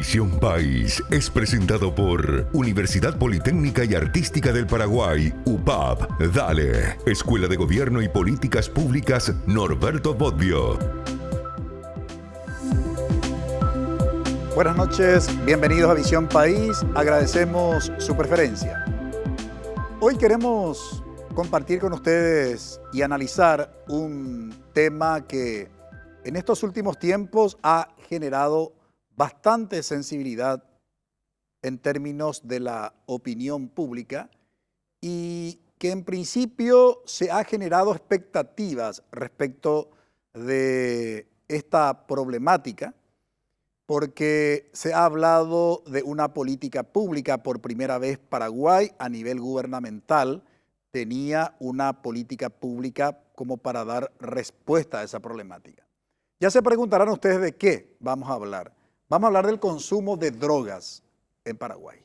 Visión País es presentado por Universidad Politécnica y Artística del Paraguay, UPAP. Dale, Escuela de Gobierno y Políticas Públicas Norberto Bobbio. Buenas noches, bienvenidos a Visión País. Agradecemos su preferencia. Hoy queremos compartir con ustedes y analizar un tema que en estos últimos tiempos ha generado bastante sensibilidad en términos de la opinión pública y que en principio se ha generado expectativas respecto de esta problemática, porque se ha hablado de una política pública. Por primera vez Paraguay a nivel gubernamental tenía una política pública como para dar respuesta a esa problemática. Ya se preguntarán ustedes de qué vamos a hablar. Vamos a hablar del consumo de drogas en Paraguay.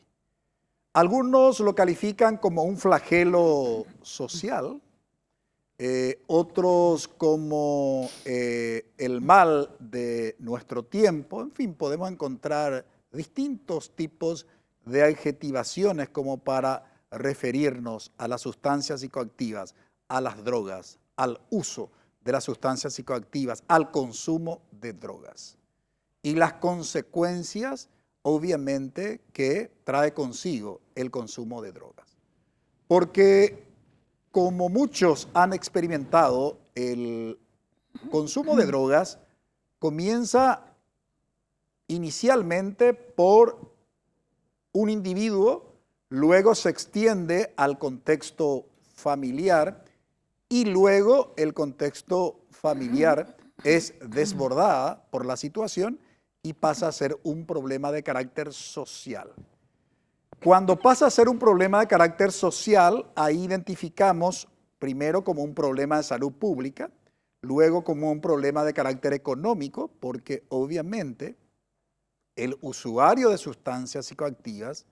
Algunos lo califican como un flagelo social, otros como el mal de nuestro tiempo. En fin, podemos encontrar distintos tipos de adjetivaciones como para referirnos a las sustancias psicoactivas, a las drogas, al uso de las sustancias psicoactivas, al consumo de drogas. Y las consecuencias, obviamente, que trae consigo el consumo de drogas. Porque, como muchos han experimentado, el consumo de drogas comienza inicialmente por un individuo, luego se extiende al contexto familiar y luego el contexto familiar es desbordada por la situación y pasa a ser un problema de carácter social. Cuando pasa a ser un problema de carácter social, ahí identificamos primero como un problema de salud pública, luego como un problema de carácter económico, porque obviamente el usuario de sustancias psicoactivas,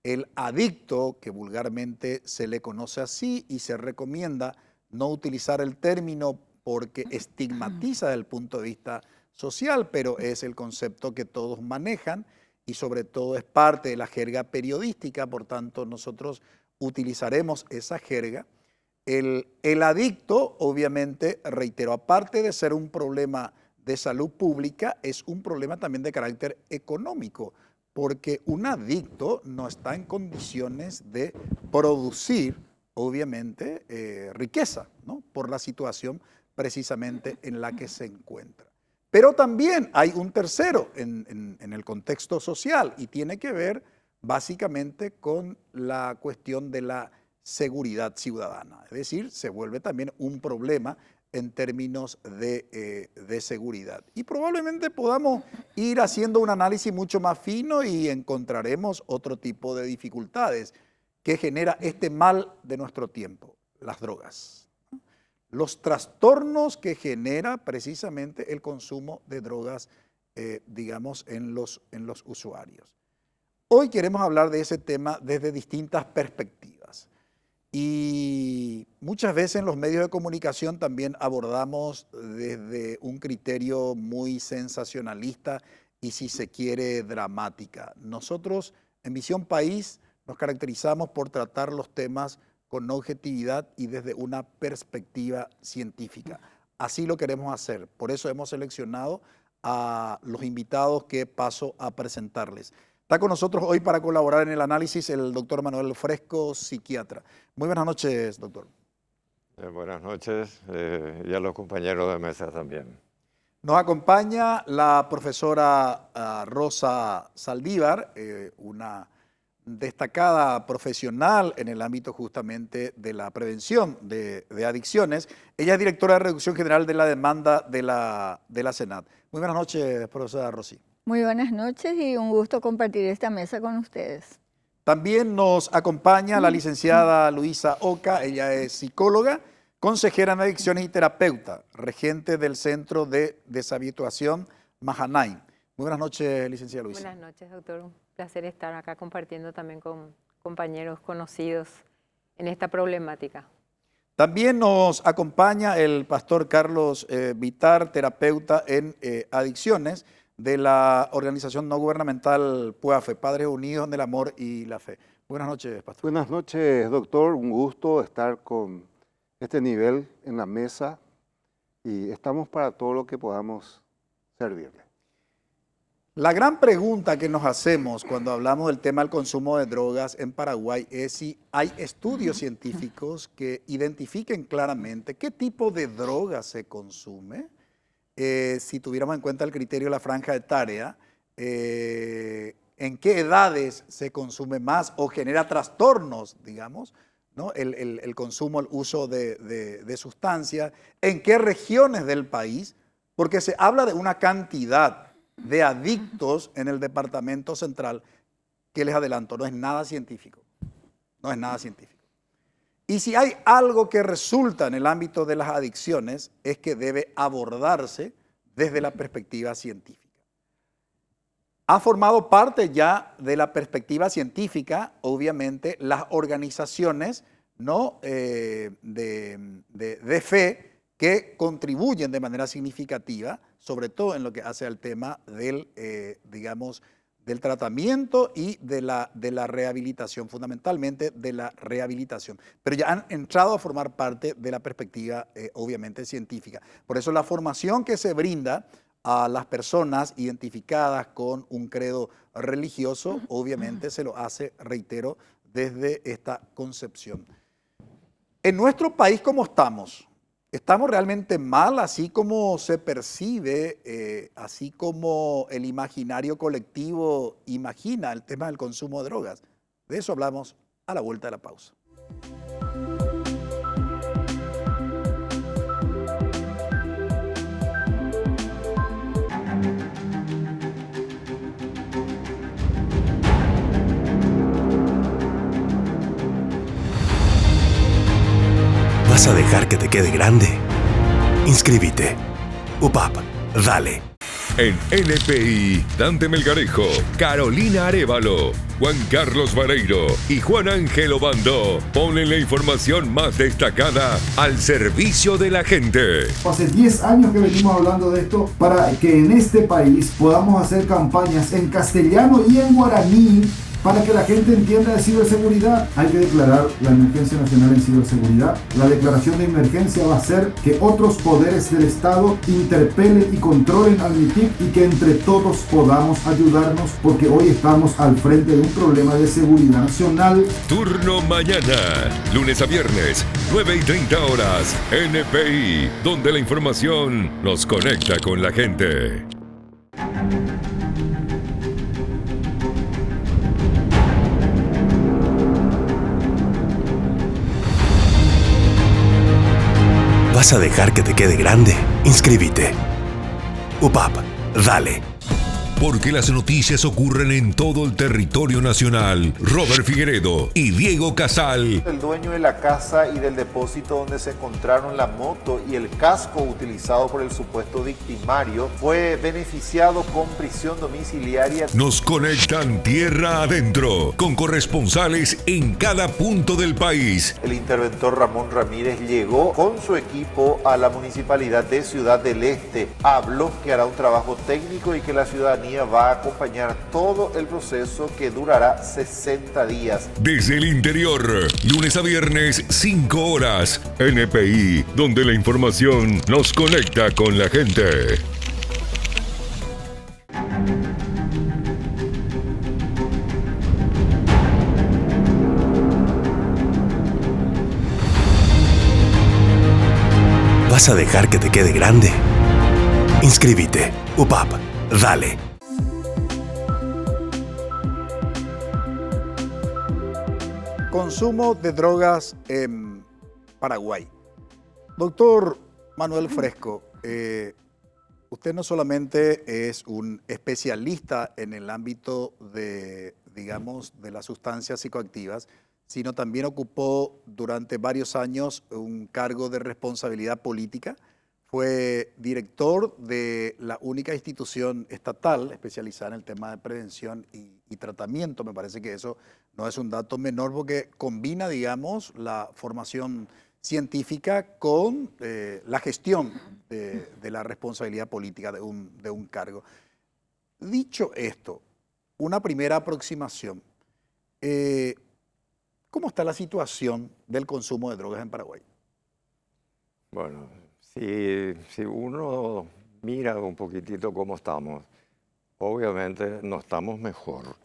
el adicto, que vulgarmente se le conoce así y se recomienda no utilizar el término porque estigmatiza desde el punto de vista social, pero es el concepto que todos manejan y sobre todo es parte de la jerga periodística, por tanto nosotros utilizaremos esa jerga. El adicto, obviamente, reitero, aparte de ser un problema de salud pública, es un problema también de carácter económico, porque un adicto no está en condiciones de producir, obviamente, riqueza, ¿no? Por la situación precisamente en la que se encuentra. Pero también hay un tercero en el contexto social y tiene que ver básicamente con la cuestión de la seguridad ciudadana. Es decir, se vuelve también un problema en términos de seguridad. Y probablemente podamos ir haciendo un análisis mucho más fino y encontraremos otro tipo de dificultades que genera este mal de nuestro tiempo, las drogas. Los trastornos que genera precisamente el consumo de drogas, digamos, en los usuarios. Hoy queremos hablar de ese tema desde distintas perspectivas. Y muchas veces en los medios de comunicación también abordamos desde un criterio muy sensacionalista y, si se quiere, dramática. Nosotros en Visión País nos caracterizamos por tratar los temas con objetividad y desde una perspectiva científica. Así lo queremos hacer. Por eso hemos seleccionado a los invitados que paso a presentarles. Está con nosotros hoy para colaborar en el análisis el doctor Manuel Fresco, psiquiatra. Muy buenas noches, doctor. Buenas noches y a los compañeros de mesa también. Nos acompaña la profesora Rosa Saldívar, una destacada profesional en el ámbito justamente de la prevención de adicciones. Ella es directora de Reducción General de la Demanda de la Senat. Muy buenas noches, profesora Rosy. Muy buenas noches y un gusto compartir esta mesa con ustedes. También nos acompaña la licenciada Luisa Oca. Ella es psicóloga, consejera en adicciones y terapeuta, regente del Centro de Deshabituación Mahanaim. Muy buenas noches, licenciada Luisa. Buenas noches, doctor. Un placer estar acá compartiendo también con compañeros conocidos en esta problemática. También nos acompaña el pastor Carlos Vitar, terapeuta en adicciones de la organización no gubernamental PUAFE, Padres Unidos en el Amor y la Fe. Buenas noches, pastor. Buenas noches, doctor. Un gusto estar con este nivel en la mesa y estamos para todo lo que podamos servirle. La gran pregunta que nos hacemos cuando hablamos del tema del consumo de drogas en Paraguay es si hay estudios científicos que identifiquen claramente qué tipo de droga se consume, si tuviéramos en cuenta el criterio de la franja etaria, en qué edades se consume más o genera trastornos, digamos, ¿no? El consumo, el uso de sustancias, en qué regiones del país, porque se habla de una cantidad de adictos en el departamento central que les adelanto, no es nada científico, no es nada científico. Y si hay algo que resulta en el ámbito de las adicciones es que debe abordarse desde la perspectiva científica. Ha formado parte ya de la perspectiva científica, obviamente, las organizaciones, ¿no? de fe que contribuyen de manera significativa, sobre todo en lo que hace al tema del, digamos, del tratamiento y de la rehabilitación, fundamentalmente de la rehabilitación. Pero ya han entrado a formar parte de la perspectiva, obviamente, científica. Por eso la formación que se brinda a las personas identificadas con un credo religioso, obviamente se lo hace, reitero, desde esta concepción. En nuestro país, ¿cómo estamos? ¿Estamos realmente mal, así como se percibe, así como el imaginario colectivo imagina el tema del consumo de drogas? De eso hablamos a la vuelta de la pausa. ¿Vas a dejar que te quede grande? Inscríbete. UPAP, dale. En NPI, Dante Melgarejo, Carolina Arévalo, Juan Carlos Vareiro y Juan Ángel Obando ponen la información más destacada al servicio de la gente. Hace 10 años que venimos hablando de esto para que en este país podamos hacer campañas en castellano y en guaraní para que la gente entienda de ciberseguridad. Hay que declarar la emergencia nacional en ciberseguridad. La declaración de emergencia va a hacer que otros poderes del Estado interpelen y controlen al MITIC y que entre todos podamos ayudarnos, porque hoy estamos al frente de un problema de seguridad nacional. Turno mañana, lunes a viernes, 9:30 horas, NPI, donde la información nos conecta con la gente. ¿Vas a dejar que te quede grande? Inscríbete. UPAP, dale. Porque las noticias ocurren en todo el territorio nacional. Robert Figueredo y Diego Casal. El dueño de la casa y del depósito donde se encontraron la moto y el casco utilizado por el supuesto victimario fue beneficiado con prisión domiciliaria. Nos conectan tierra adentro con corresponsales en cada punto del país. El interventor Ramón Ramírez llegó con su equipo a la municipalidad de Ciudad del Este. Habló que hará un trabajo técnico y que la ciudadanía va a acompañar todo el proceso que durará 60 días. Desde el interior, lunes a viernes, 5 horas. NPI, donde la información nos conecta con la gente. ¿Vas a dejar que te quede grande? Inscríbete. UPAP, dale. Consumo de drogas en Paraguay. Doctor Manuel Fresco, usted no solamente es un especialista en el ámbito de, digamos, de las sustancias psicoactivas, sino también ocupó durante varios años un cargo de responsabilidad política. Fue director de la única institución estatal especializada en el tema de prevención y tratamiento. Me parece que eso no es un dato menor porque combina, digamos, la formación científica con la gestión de la responsabilidad política de un cargo. Dicho esto, una primera aproximación. ¿Cómo está la situación del consumo de drogas en Paraguay? Bueno, si uno mira un poquitito cómo estamos, obviamente no estamos mejor,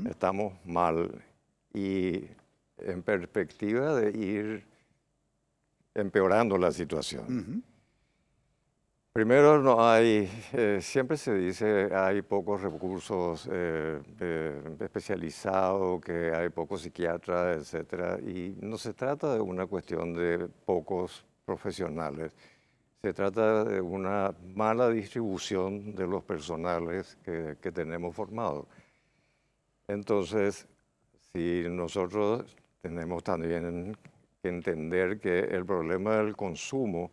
estamos mal y en perspectiva de ir empeorando la situación. Primero, no hay, siempre se dice hay pocos recursos especializados, que hay pocos psiquiatras, etcétera, y no se trata de una cuestión de pocos profesionales, se trata de una mala distribución de los personales que tenemos formados. Entonces, si nosotros tenemos también que entender que el problema del consumo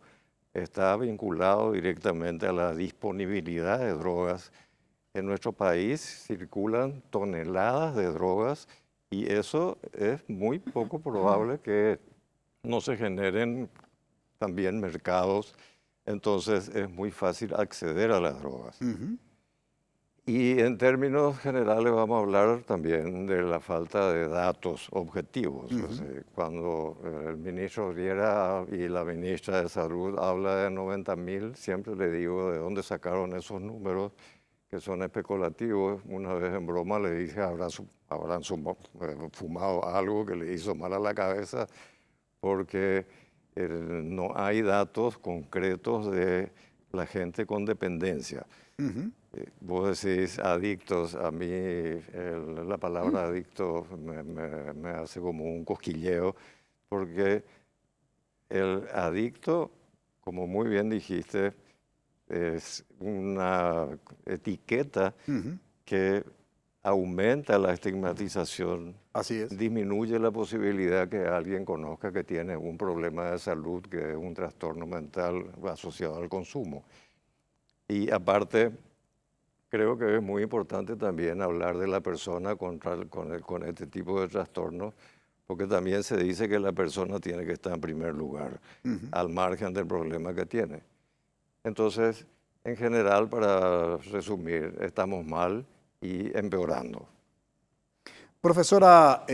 está vinculado directamente a la disponibilidad de drogas. En nuestro país circulan toneladas de drogas y eso es muy poco probable que no se generen también mercados. Entonces es muy fácil acceder a las drogas. Y en términos generales vamos a hablar también de la falta de datos objetivos. Cuando el ministro Riera y la ministra de Salud habla de 90.000, siempre le digo de dónde sacaron esos números que son especulativos. Una vez en broma le dije, habrán fumado algo que le hizo mal a la cabeza, porque no hay datos concretos de la gente con dependencia. Vos decís adictos, a mí la palabra adicto me hace como un cosquilleo, porque el adicto, como muy bien dijiste, es una etiqueta que aumenta la estigmatización. Así es. Disminuye la posibilidad que alguien conozca que tiene un problema de salud, que es un trastorno mental asociado al consumo. Y aparte, creo que es muy importante también hablar de la persona con este tipo de trastornos, porque también se dice que la persona tiene que estar en primer lugar, al margen del problema que tiene. Entonces, en general, para resumir, estamos mal y empeorando. Profesora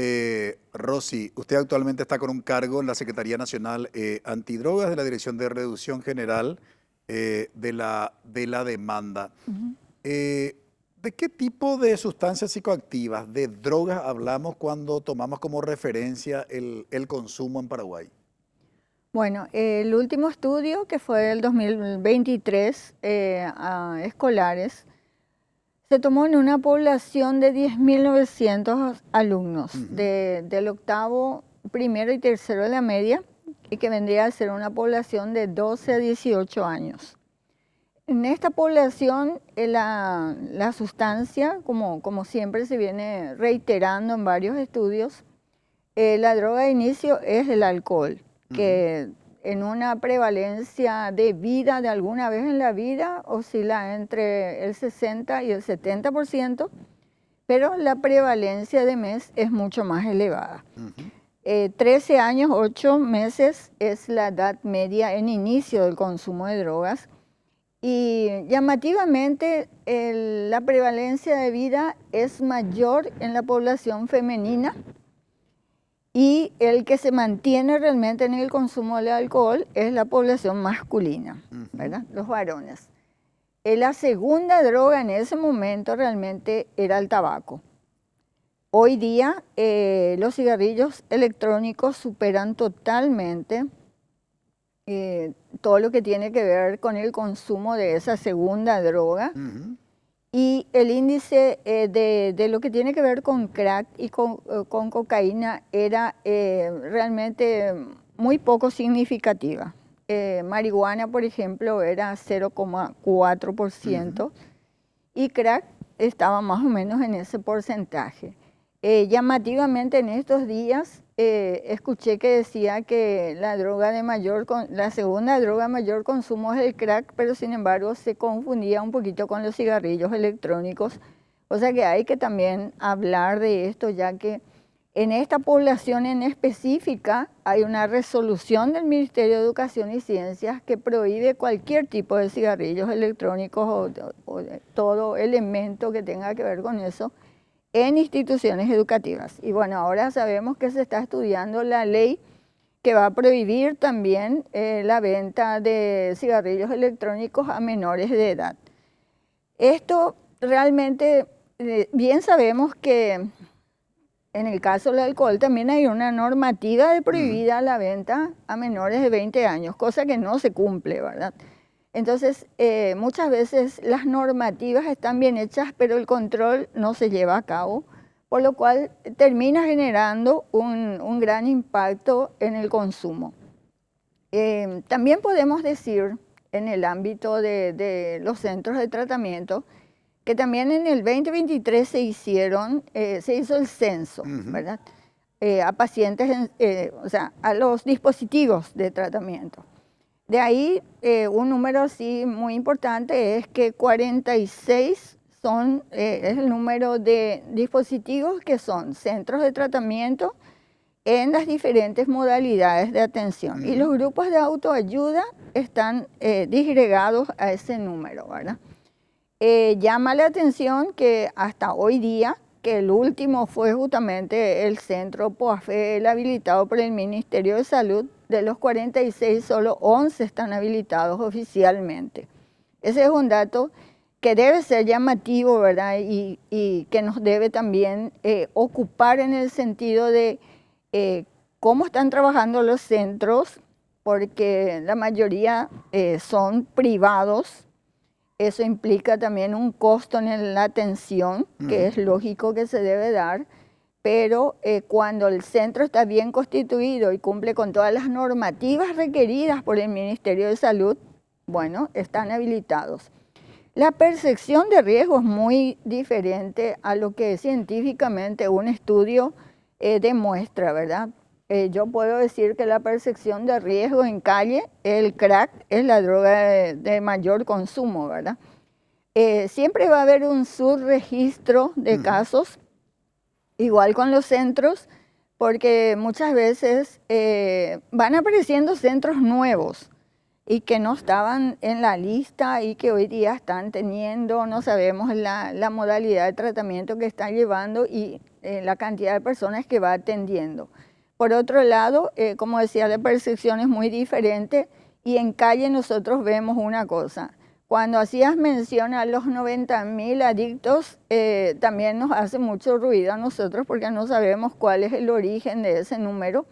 Rossi, usted actualmente está con un cargo en la Secretaría Nacional Antidrogas de la Dirección de Reducción General de la Demanda. ¿De qué tipo de sustancias psicoactivas, de drogas hablamos cuando tomamos como referencia el consumo en Paraguay? Bueno, el último estudio, que fue el 2023, a escolares, se tomó en una población de 10.900 alumnos del octavo, primero y tercero de la media, y que vendría a ser una población de 12 a 18 años. En esta población, la sustancia, como siempre se viene reiterando en varios estudios, la droga de inicio es el alcohol, que en una prevalencia de vida, de alguna vez en la vida, oscila entre el 60 y el 70%, pero la prevalencia de mes es mucho más elevada. 13 años, 8 meses es la edad media en inicio del consumo de drogas. Y llamativamente la prevalencia de vida es mayor en la población femenina, y el que se mantiene realmente en el consumo del alcohol es la población masculina, ¿verdad? Los varones. La segunda droga en ese momento realmente era el tabaco. Hoy día los cigarrillos electrónicos superan totalmente todo lo que tiene que ver con el consumo de esa segunda droga. Y el índice de lo que tiene que ver con crack y con cocaína era realmente muy poco significativa. Marihuana, por ejemplo, era 0,4% y crack estaba más o menos en ese porcentaje. Llamativamente en estos días escuché que decía que la segunda droga de mayor consumo es el crack, pero sin embargo se confundía un poquito con los cigarrillos electrónicos. O sea que hay que también hablar de esto, ya que En esta población en específica hay una resolución del Ministerio de Educación y Ciencias que prohíbe cualquier tipo de cigarrillos electrónicos o de todo elemento que tenga que ver con eso en instituciones educativas. Y bueno, ahora sabemos que se está estudiando la ley que va a prohibir también la venta de cigarrillos electrónicos a menores de edad. Esto realmente, bien sabemos que en el caso del alcohol también hay una normativa de prohibida la venta a menores de 20 años, cosa que no se cumple, ¿verdad? Entonces, muchas veces las normativas están bien hechas, pero el control no se lleva a cabo, por lo cual termina generando un gran impacto en el consumo. También podemos decir, en el ámbito de los centros de tratamiento, que también en el 2023 se hizo el censo, ¿verdad? A pacientes, o sea, a los dispositivos de tratamiento. De ahí, un número así muy importante es que 46 es el número de dispositivos que son centros de tratamiento en las diferentes modalidades de atención. Y los grupos de autoayuda están disgregados a ese número, ¿verdad? Llama la atención que hasta hoy día, que el último fue justamente el centro POAFE habilitado por el Ministerio de Salud, de los 46 solo 11 están habilitados oficialmente. Ese es un dato que debe ser llamativo, ¿verdad? Y que nos debe también ocupar en el sentido de cómo están trabajando los centros, porque la mayoría son privados. Eso implica también un costo en la atención, que es lógico que se debe dar, pero cuando el centro está bien constituido y cumple con todas las normativas requeridas por el Ministerio de Salud, bueno, están habilitados. La percepción de riesgo es muy diferente a lo que científicamente un estudio demuestra, ¿verdad? Yo puedo decir que la percepción de riesgo en calle, el crack es la droga de mayor consumo, ¿verdad? Siempre va a haber un subregistro de casos, igual con los centros, porque muchas veces van apareciendo centros nuevos y que no estaban en la lista y que hoy día están teniendo, no sabemos la modalidad de tratamiento que están llevando y la cantidad de personas que va atendiendo. Por otro lado, como decía, la percepción es muy diferente y en calle nosotros vemos una cosa. Cuando hacías mención a los 90.000 adictos, también nos hace mucho ruido a nosotros porque no sabemos cuál es el origen de ese número.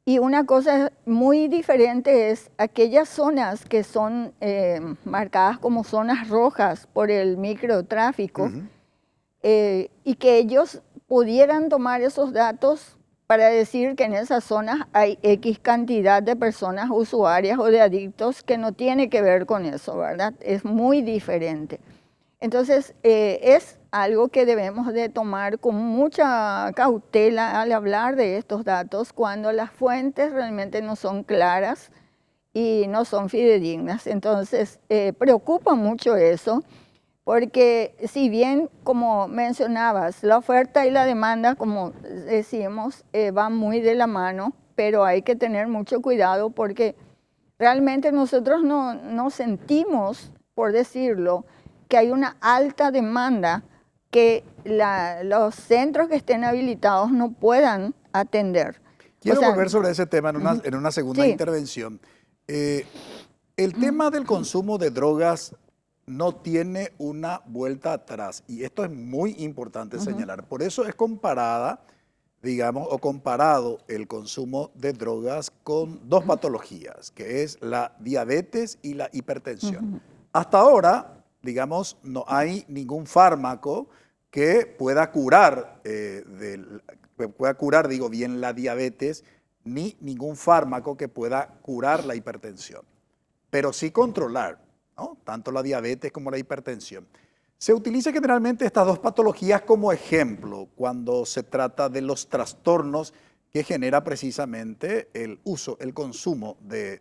Y una cosa muy diferente es aquellas zonas que son marcadas como zonas rojas por el microtráfico y que ellos pudieran tomar esos datos para decir que en esas zonas hay X cantidad de personas usuarias o de adictos que no tiene que ver con eso, ¿verdad? Es muy diferente. Entonces, es algo que debemos de tomar con mucha cautela al hablar de estos datos cuando las fuentes realmente no son claras y no son fidedignas. Entonces, preocupa mucho eso. Porque si bien, como mencionabas, la oferta y la demanda, como decimos, van muy de la mano, pero hay que tener mucho cuidado porque realmente nosotros no sentimos, por decirlo, que hay una alta demanda que los centros que estén habilitados no puedan atender. Quiero volver sobre ese tema en una segunda intervención. El tema del consumo de drogas no tiene una vuelta atrás. Y esto es muy importante señalar. Por eso es comparada, digamos, o comparado el consumo de drogas con dos patologías, que es la diabetes y la hipertensión. Hasta ahora, digamos, no hay ningún fármaco que pueda curar, digo bien, la diabetes, ni ningún fármaco que pueda curar la hipertensión, pero sí controlar, ¿no? Tanto la diabetes como la hipertensión. Se utiliza generalmente estas dos patologías como ejemplo cuando se trata de los trastornos que genera precisamente el uso, el consumo de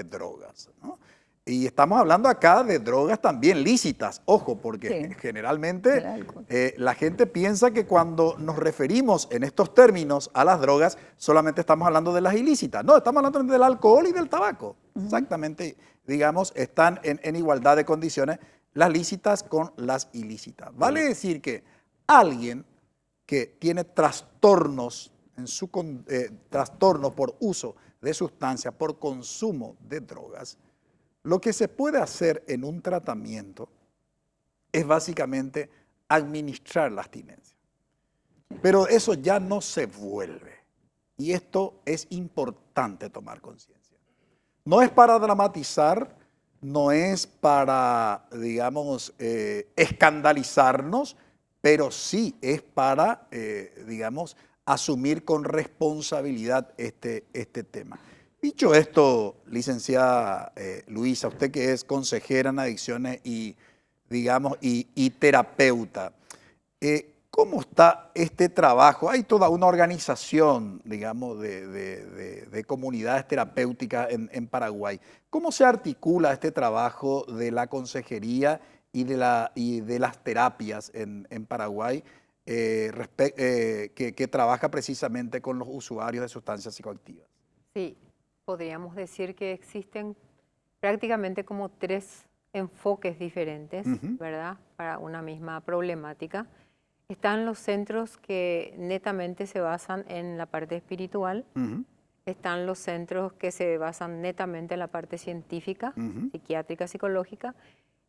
drogas, ¿no? Y estamos hablando acá de drogas también lícitas, ojo, porque Sí. generalmente El alcohol. la gente piensa que cuando nos referimos en estos términos a las drogas, solamente estamos hablando de las ilícitas. No, estamos hablando del alcohol y del tabaco. Exactamente, digamos, están en igualdad de condiciones las lícitas con las ilícitas. Vale decir que alguien que tiene trastornos trastornos por uso de sustancias, por consumo de drogas, lo que se puede hacer en un tratamiento es básicamente administrar la abstinencia. Pero eso ya no se vuelve. Y esto es importante tomar conciencia. No es para dramatizar, no es para, digamos, escandalizarnos, pero sí es para, digamos, asumir con responsabilidad este tema. Dicho esto, licenciada Luisa, usted que es consejera en adicciones y, digamos, y terapeuta, ¿cómo está este trabajo? Hay toda una organización, digamos, de comunidades terapéuticas en Paraguay. ¿Cómo se articula este trabajo de la consejería y de las terapias en Paraguay que trabaja precisamente con los usuarios de sustancias psicoactivas? Sí, podríamos decir que existen prácticamente como 3 enfoques diferentes, ¿verdad? Para una misma problemática. Están los centros que netamente se basan en la parte espiritual. Están los centros que se basan netamente en la parte científica, psiquiátrica, psicológica.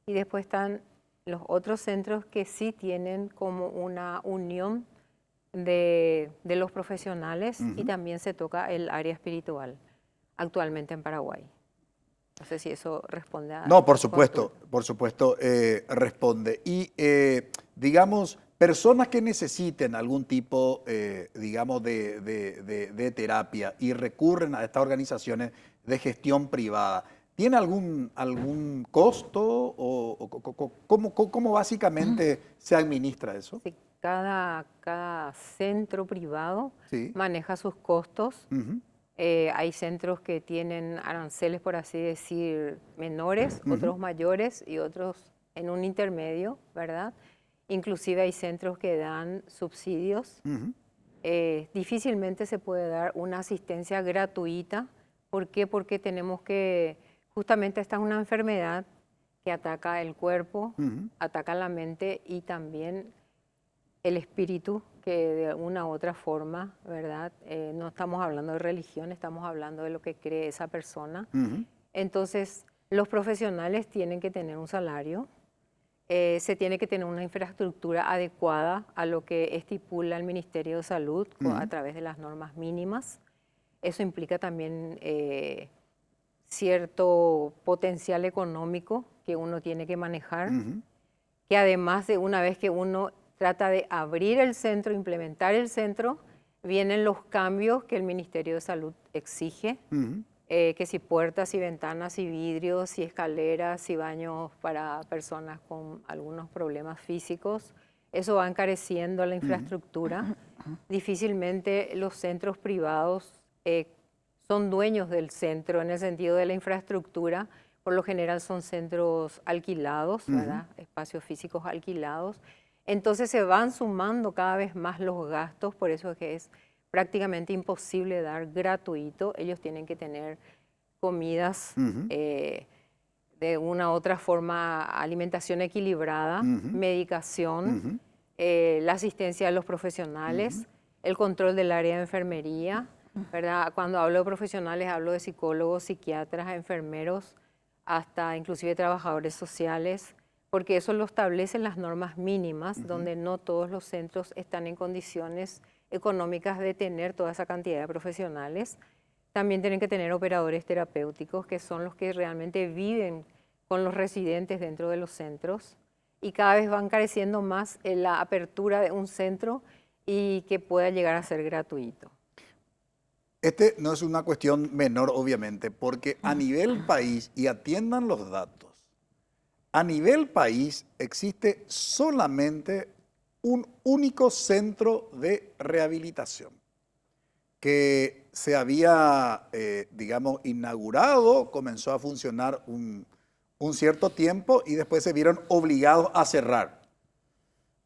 Y después están los otros centros que sí tienen como una unión de los profesionales y también se toca el área espiritual actualmente en Paraguay. No sé si eso responde a... No, por supuesto, responde. Y, digamos, personas que necesiten algún tipo, digamos, de terapia y recurren a estas organizaciones de gestión privada, ¿tiene algún costo o cómo básicamente se administra eso? Sí, cada centro privado maneja sus costos. Hay centros que tienen aranceles, por así decir, menores, otros mayores y otros en un intermedio, ¿verdad? Inclusive hay centros que dan subsidios. Difícilmente se puede dar una asistencia gratuita. ¿Por qué? Porque tenemos que, justamente esta es una enfermedad que ataca el cuerpo, ataca la mente y también el espíritu, que de una u otra forma, ¿verdad? No estamos hablando de religión, estamos hablando de lo que cree esa persona. Entonces, los profesionales tienen que tener un salario, se tiene que tener una infraestructura adecuada a lo que estipula el Ministerio de Salud a través de las normas mínimas. Eso implica también cierto potencial económico que uno tiene que manejar, que además de una vez que uno trata de abrir el centro, implementar el centro, vienen los cambios que el Ministerio de Salud exige, que si puertas y ventanas y vidrios y escaleras y baños para personas con algunos problemas físicos, eso va encareciendo la infraestructura. Difícilmente los centros privados son dueños del centro en el sentido de la infraestructura, por lo general son centros alquilados, ¿verdad? Espacios físicos alquilados. Entonces se van sumando cada vez más los gastos, por eso es que es prácticamente imposible dar gratuito. Ellos tienen que tener comidas, de una u otra forma, alimentación equilibrada, medicación, la asistencia de los profesionales, el control del área de enfermería, ¿verdad? Cuando hablo de profesionales hablo de psicólogos, psiquiatras, enfermeros, hasta inclusive trabajadores sociales, porque eso lo establecen las normas mínimas, donde no todos los centros están en condiciones económicas de tener toda esa cantidad de profesionales. También tienen que tener operadores terapéuticos, que son los que realmente viven con los residentes dentro de los centros, y cada vez van careciendo más en la apertura de un centro y que pueda llegar a ser gratuito. Este no es una cuestión menor, obviamente, porque a nivel país, y atiendan los datos, a nivel país existe solamente un único centro de rehabilitación que se había, digamos, inaugurado, comenzó a funcionar un cierto tiempo y después se vieron obligados a cerrar.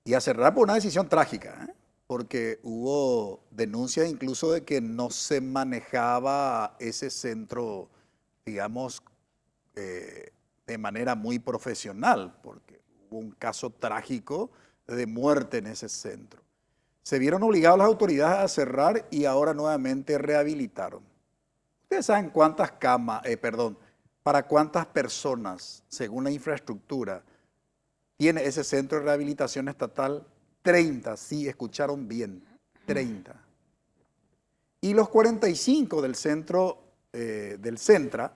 Y a cerrar por una decisión trágica, porque hubo denuncias incluso de que no se manejaba ese centro, digamos, de manera muy profesional, porque hubo un caso trágico de muerte en ese centro. Se vieron obligados las autoridades a cerrar y ahora nuevamente rehabilitaron. Ustedes saben cuántas camas, para cuántas personas, según la infraestructura, tiene ese centro de rehabilitación estatal. 30, sí, escucharon bien, 30. Y los 45 del centro, del Centra,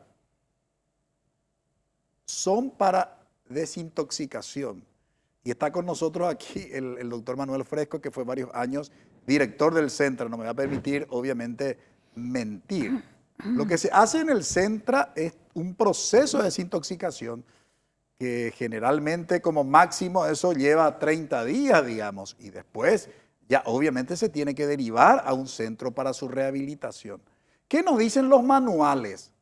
son para desintoxicación. Y está con nosotros aquí el doctor Manuel Fresco, que fue varios años director del Centra. No me va a permitir, obviamente, mentir. Lo que se hace en el Centra es un proceso de desintoxicación que generalmente como máximo eso lleva 30 días, digamos, y después ya obviamente se tiene que derivar a un centro para su rehabilitación. ¿Qué nos dicen los manuales?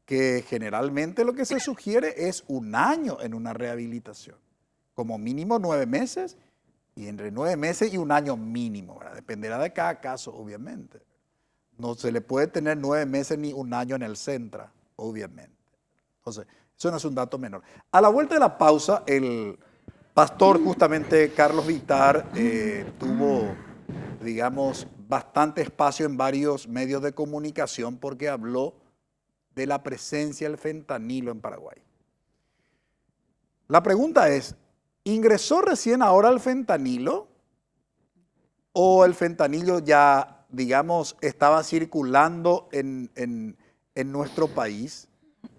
Que generalmente lo que se sugiere es 1 año en una rehabilitación, como mínimo 9 meses, y entre 9 meses y 1 año mínimo, ¿verdad? Dependerá de cada caso, obviamente. No se le puede tener 9 meses ni 1 año en el Centra, obviamente. Entonces, eso no es un dato menor. A la vuelta de la pausa, el pastor justamente Carlos Vitar tuvo, digamos, bastante espacio en varios medios de comunicación porque habló de la presencia del fentanilo en Paraguay. La pregunta es, ¿ingresó recién ahora el fentanilo o el fentanilo ya, digamos, estaba circulando en nuestro país?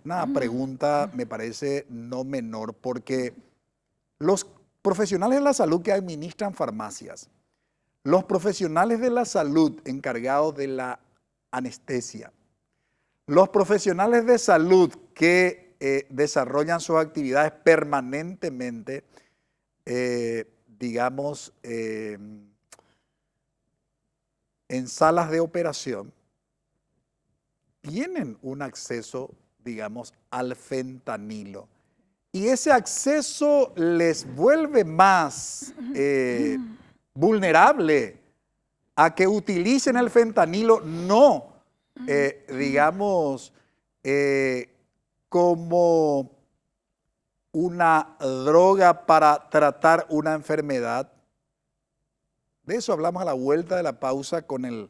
Una pregunta me parece no menor, porque los profesionales de la salud que administran farmacias, los profesionales de la salud encargados de la anestesia, los profesionales de salud que desarrollan sus actividades permanentemente, digamos, en salas de operación, tienen un acceso, digamos, al fentanilo. Y ese acceso les vuelve más vulnerable a que utilicen el fentanilo, no, digamos, como una droga para tratar una enfermedad. De eso hablamos a la vuelta de la pausa con el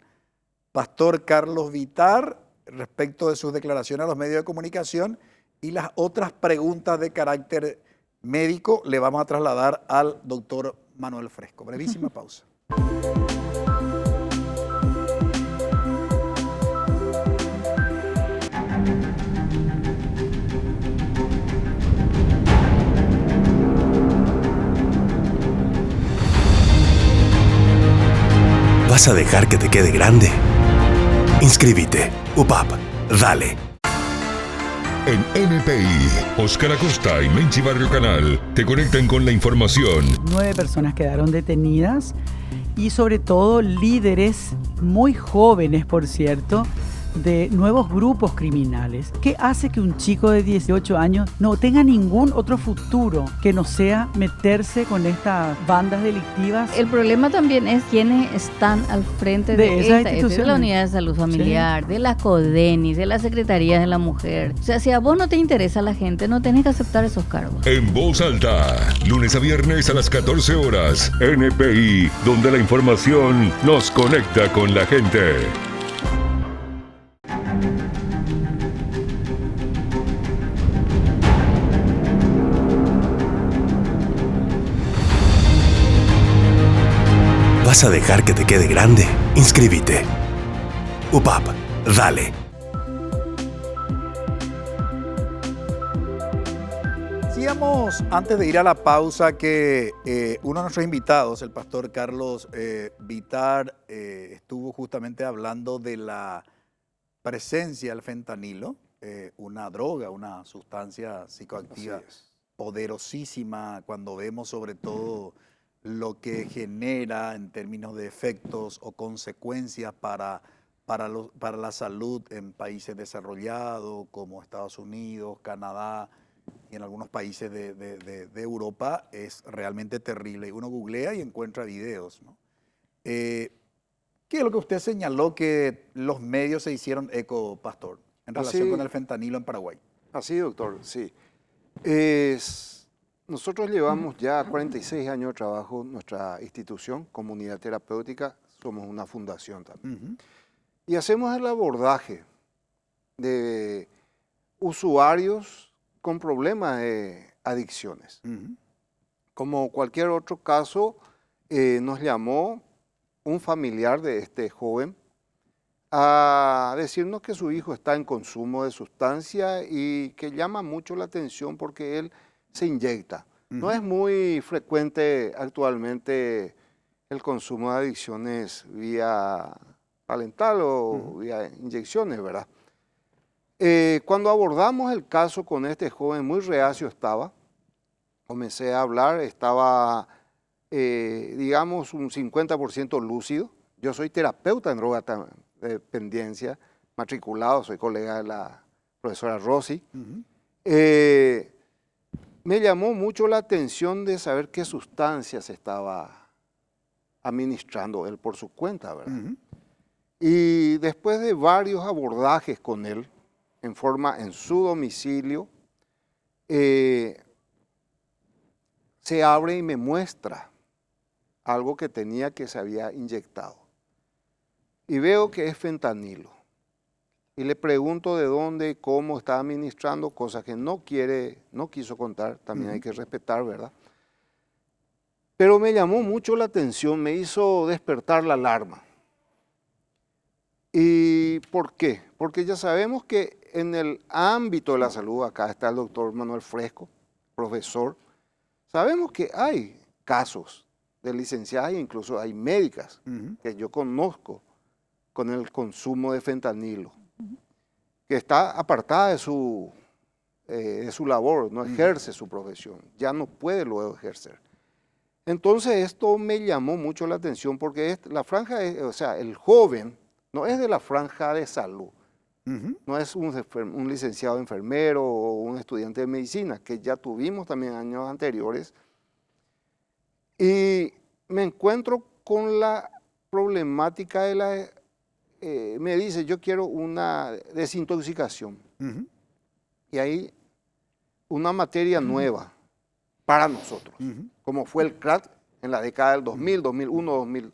pastor Carlos Vitar respecto de sus declaraciones a los medios de comunicación, y las otras preguntas de carácter médico le vamos a trasladar al doctor Manuel Fresco. Brevísima pausa. ¿Vas a dejar que te quede grande? Inscríbete. UPAP. Dale. En NPI, Óscar Acosta y Menchi Barrio Canal te conectan con la información. 9 personas quedaron detenidas y sobre todo líderes muy jóvenes, por cierto, de nuevos grupos criminales. ¿Qué hace que un chico de 18 años no tenga ningún otro futuro que no sea meterse con estas bandas delictivas? El problema también es quienes están al frente de esas de instituciones. la Unidad de Salud Familiar, de las CODENIS, de las Secretarías de la Mujer. O sea, si a vos no te interesa la gente, no tenés que aceptar esos cargos. En Voz Alta, lunes a viernes a las 14 horas. NPI, donde la información nos conecta con la gente. ¿Vas a dejar que te quede grande? Inscríbete. UPAP. Dale. Decíamos antes de ir a la pausa que uno de nuestros invitados, el pastor Carlos Vitar, estuvo justamente hablando de la presencia del fentanilo, una droga, una sustancia psicoactiva poderosísima cuando vemos sobre todo lo que genera en términos de efectos o consecuencias para la salud en países desarrollados como Estados Unidos, Canadá y en algunos países de Europa es realmente terrible. Uno googlea y encuentra videos, ¿no? ¿Qué es lo que usted señaló que los medios se hicieron eco, Pastor, en relación con el fentanilo en Paraguay? Así, doctor, sí. Nosotros llevamos ya 46 años de trabajo, nuestra institución, Comunidad Terapéutica, somos una fundación también. Y hacemos el abordaje de usuarios con problemas de adicciones. Como cualquier otro caso, nos llamó un familiar de este joven a decirnos que su hijo está en consumo de sustancia y que llama mucho la atención porque él se inyecta. No es muy frecuente actualmente el consumo de adicciones vía parental o vía inyecciones, ¿verdad? Cuando abordamos el caso con este joven, muy reacio estaba, comencé a hablar, estaba, digamos, un 50% lúcido. Yo soy terapeuta en drogodependencia, matriculado, soy colega de la profesora Rossi. Me llamó mucho la atención de saber qué sustancias estaba administrando él por su cuenta, ¿verdad? Y después de varios abordajes con él, en su domicilio, se abre y me muestra algo que tenía que se había inyectado. Y veo que es fentanilo. Y le pregunto de dónde y cómo está administrando, cosas que no quiso contar, también hay que respetar, ¿verdad? Pero me llamó mucho la atención, me hizo despertar la alarma. ¿Y por qué? Porque ya sabemos que en el ámbito de la salud, acá está el doctor Manuel Fresco, profesor, sabemos que hay casos de licenciadas e incluso hay médicas que yo conozco con el consumo de fentanilo, que está apartada de su labor, no ejerce su profesión, ya no puede luego ejercer. Entonces esto me llamó mucho la atención porque la franja, o sea, el joven no es de la franja de salud, no es un licenciado enfermero o un estudiante de medicina, que ya tuvimos también años anteriores, y me encuentro con la problemática de la... me dice, yo quiero una desintoxicación. Y ahí una materia nueva para nosotros, como fue el crack en la década del 2000, 2001, 2000.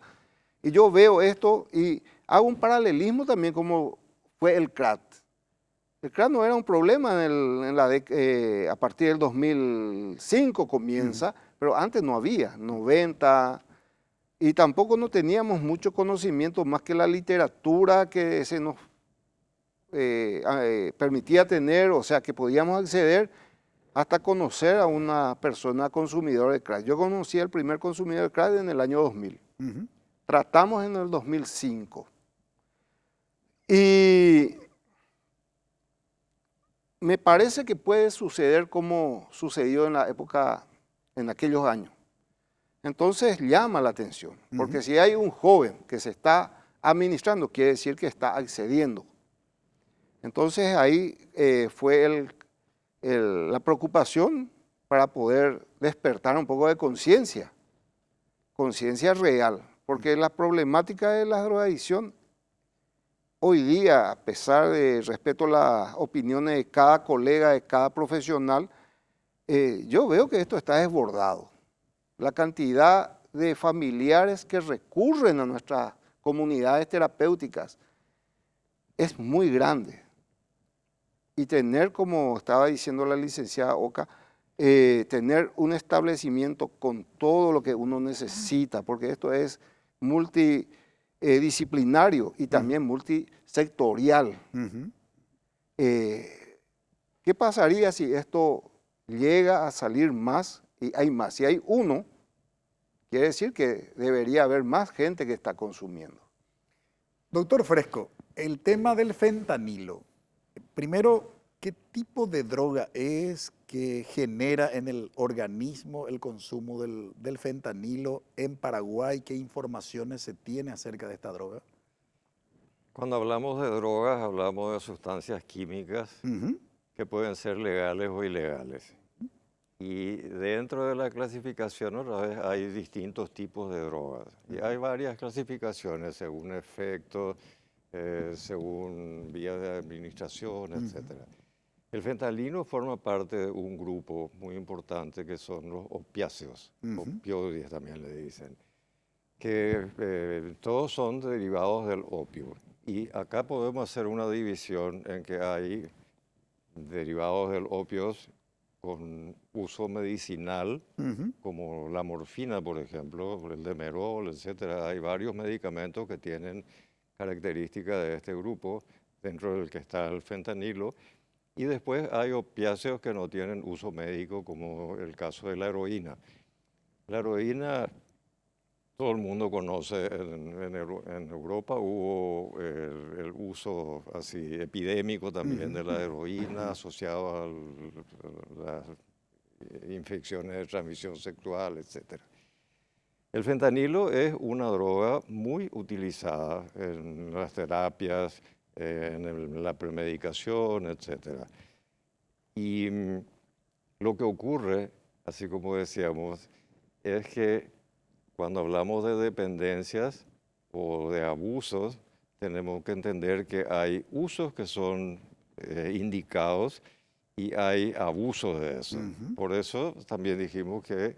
Y yo veo esto y hago un paralelismo también como fue el crack. El crack no era un problema a partir del 2005 comienza, pero antes no había, 90... Y tampoco no teníamos mucho conocimiento más que la literatura que se nos permitía tener, o sea, que podíamos acceder hasta conocer a una persona consumidora de crack. Yo conocí al primer consumidor de crack en el año 2000. Tratamos en el 2005. Y me parece que puede suceder como sucedió en la época, en aquellos años. Entonces llama la atención, porque si hay un joven que se está administrando, quiere decir que está accediendo. Entonces ahí fue la preocupación para poder despertar un poco de conciencia real, porque la problemática de la drogadicción hoy día, a pesar de respeto a las opiniones de cada colega, de cada profesional, yo veo que esto está desbordado. La cantidad de familiares que recurren a nuestras comunidades terapéuticas es muy grande. Y tener, como estaba diciendo la licenciada Oca, tener un establecimiento con todo lo que uno necesita, porque esto es multidisciplinario y también multisectorial. ¿Qué pasaría si esto llega a salir más? Y hay más. Si hay uno, quiere decir que debería haber más gente que está consumiendo. Doctor Fresco, el tema del fentanilo. Primero, ¿qué tipo de droga es que genera en el organismo el consumo del fentanilo en Paraguay? ¿Qué informaciones se tiene acerca de esta droga? Cuando hablamos de drogas, hablamos de sustancias químicas que pueden ser legales o ilegales. Y dentro de la clasificación otra vez hay distintos tipos de drogas. Y hay varias clasificaciones según efectos, según vías de administración, etc. El fentanilo forma parte de un grupo muy importante que son los opiáceos, opioides también le dicen, que todos son derivados del opio. Y acá podemos hacer una división en que hay derivados del opio con uso medicinal, como la morfina, por ejemplo, el demerol, etcétera. Hay varios medicamentos que tienen características de este grupo, dentro del que está el fentanilo. Y después hay opiáceos que no tienen uso médico, como el caso de la heroína. La heroína, todo el mundo conoce, en Europa hubo el uso así epidémico también de la heroína asociado a las infecciones de transmisión sexual, etc. El fentanilo es una droga muy utilizada en las terapias, en la premedicación, etc. Y lo que ocurre, así como decíamos, es que cuando hablamos de dependencias o de abusos, tenemos que entender que hay usos que son indicados y hay abusos de eso. Por eso también dijimos que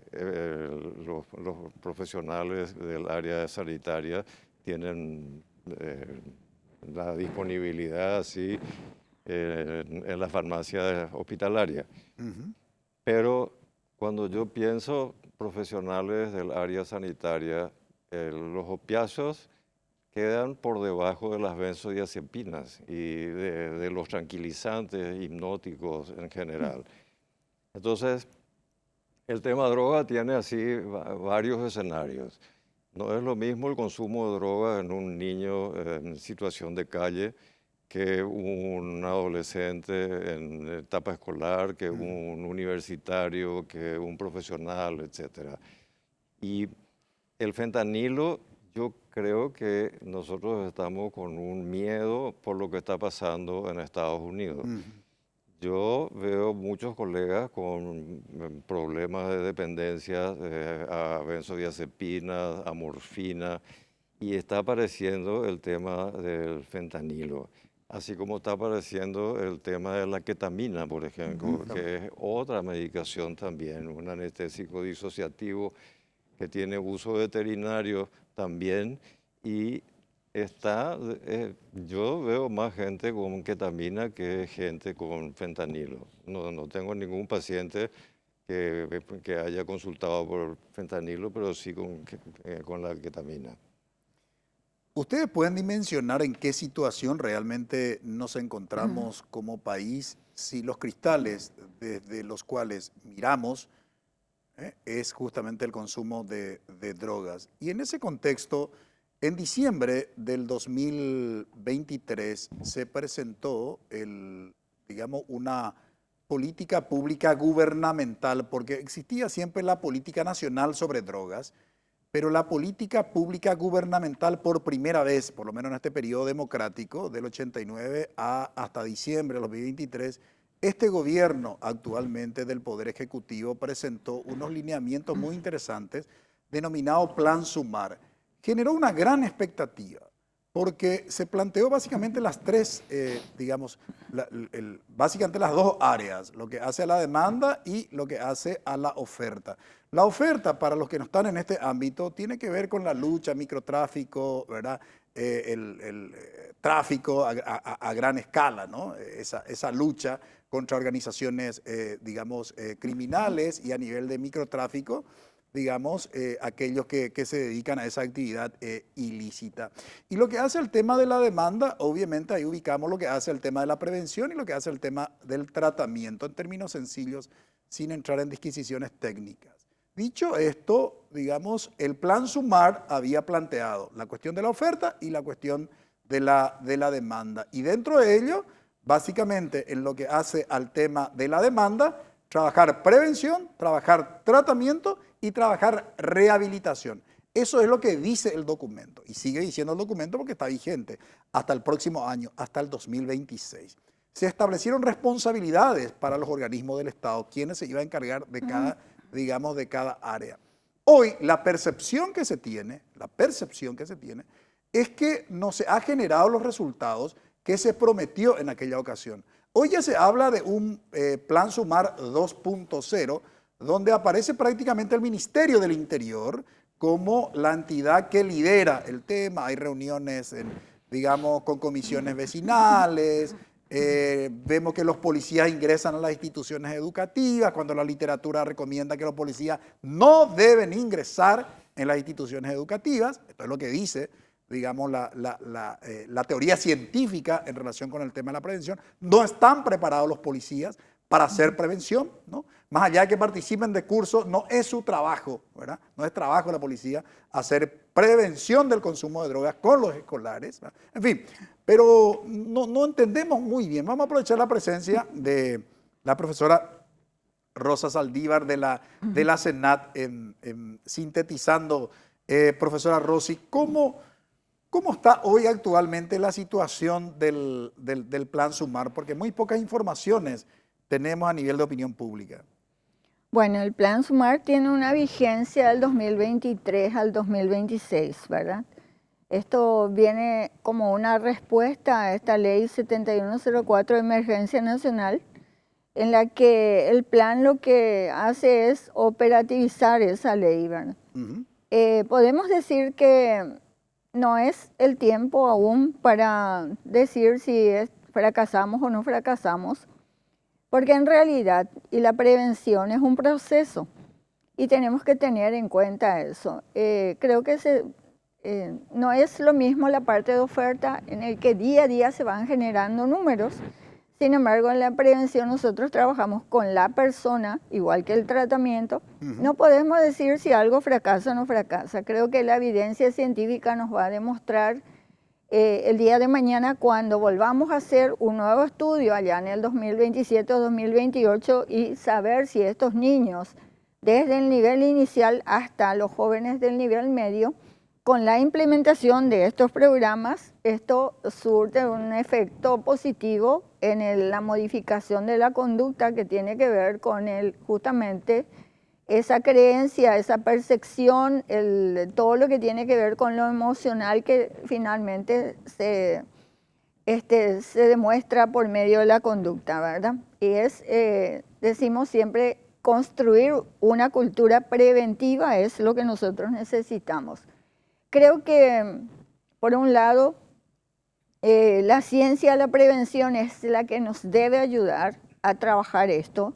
los profesionales del área sanitaria tienen la disponibilidad así en la farmacia hospitalaria. Pero cuando yo pienso profesionales del área sanitaria, los opiáceos quedan por debajo de las benzodiazepinas y de los tranquilizantes, hipnóticos en general. Entonces, el tema droga tiene así varios escenarios. No es lo mismo el consumo de droga en un niño en situación de calle que un adolescente en etapa escolar, que un universitario, que un profesional, etc. Y el fentanilo, yo creo que nosotros estamos con un miedo por lo que está pasando en Estados Unidos. Yo veo muchos colegas con problemas de dependencia a benzodiazepinas, a morfina, y está apareciendo el tema del fentanilo. Así como está apareciendo el tema de la ketamina, por ejemplo, que es otra medicación también, un anestésico disociativo que tiene uso veterinario también. Y yo veo más gente con ketamina que gente con fentanilo. No tengo ningún paciente que haya consultado por fentanilo, pero sí con la ketamina. ¿Ustedes pueden dimensionar en qué situación realmente nos encontramos como país si los cristales desde los cuales miramos es justamente el consumo de drogas? Y en ese contexto, en diciembre del 2023 se presentó una política pública gubernamental, porque existía siempre la política nacional sobre drogas, pero la política pública gubernamental por primera vez, por lo menos en este periodo democrático, del 89 hasta diciembre del 2023, este gobierno actualmente del Poder Ejecutivo presentó unos lineamientos muy interesantes denominado Plan Sumar. Generó una gran expectativa porque se planteó básicamente las tres, básicamente las dos áreas, lo que hace a la demanda y lo que hace a la oferta. La oferta, para los que no están en este ámbito, tiene que ver con la lucha, microtráfico, ¿verdad? El tráfico a gran escala, ¿no? Esa lucha contra organizaciones, criminales y a nivel de microtráfico, aquellos que se dedican a esa actividad ilícita. Y lo que hace el tema de la demanda, obviamente ahí ubicamos lo que hace el tema de la prevención y lo que hace el tema del tratamiento, en términos sencillos, sin entrar en disquisiciones técnicas. Dicho esto, el Plan Sumar había planteado la cuestión de la oferta y la cuestión de la demanda. Y dentro de ello, básicamente en lo que hace al tema de la demanda, trabajar prevención, trabajar tratamiento y trabajar rehabilitación. Eso es lo que dice el documento y sigue diciendo el documento porque está vigente hasta el próximo año, hasta el 2026. se establecieron responsabilidades para los organismos del Estado, quienes se iban a encargar de cada, digamos, de cada área. Hoy la percepción que se tiene es que no se han generado los resultados que se prometió en aquella ocasión. Hoy ya se habla de un Plan Sumar 2.0, donde aparece prácticamente el Ministerio del Interior como la entidad que lidera el tema. Hay reuniones, digamos, con comisiones vecinales. Vemos que los policías ingresan a las instituciones educativas cuando la literatura recomienda que los policías no deben ingresar en las instituciones educativas. Esto es lo que dice, digamos, la teoría científica en relación con el tema de la prevención. No están preparados los policías para hacer prevención, ¿no? Más allá de que participen de cursos, no es su trabajo, ¿verdad? No es trabajo de la policía hacer prevención del consumo de drogas con los escolares, ¿verdad? En fin, pero no entendemos muy bien. Vamos a aprovechar la presencia de la profesora Rosa Saldívar de la Senat, sintetizando, profesora Rossi, ¿cómo está hoy actualmente la situación del Plan Sumar? Porque muy pocas informaciones tenemos a nivel de opinión pública. Bueno, el Plan Sumar tiene una vigencia del 2023 al 2026, ¿verdad? Esto viene como una respuesta a esta ley 7104 de emergencia nacional, en la que el plan lo que hace es operativizar esa ley, ¿verdad? Podemos decir que no es el tiempo aún para decir si fracasamos o no fracasamos, porque en realidad, y la prevención es un proceso, y tenemos que tener en cuenta eso. Creo que no es lo mismo la parte de oferta en el que día a día se van generando números. Sin embargo, en la prevención nosotros trabajamos con la persona, igual que el tratamiento. No podemos decir si algo fracasa o no fracasa. Creo que la evidencia científica nos va a demostrar el día de mañana, cuando volvamos a hacer un nuevo estudio allá en el 2027 o 2028 y saber si estos niños, desde el nivel inicial hasta los jóvenes del nivel medio, con la implementación de estos programas, esto surte un efecto positivo en la modificación de la conducta que tiene que ver con justamente esa creencia, esa percepción, todo lo que tiene que ver con lo emocional que finalmente se demuestra por medio de la conducta, ¿verdad? Y decimos siempre, construir una cultura preventiva es lo que nosotros necesitamos. Creo que, por un lado, la ciencia de la prevención es la que nos debe ayudar a trabajar esto,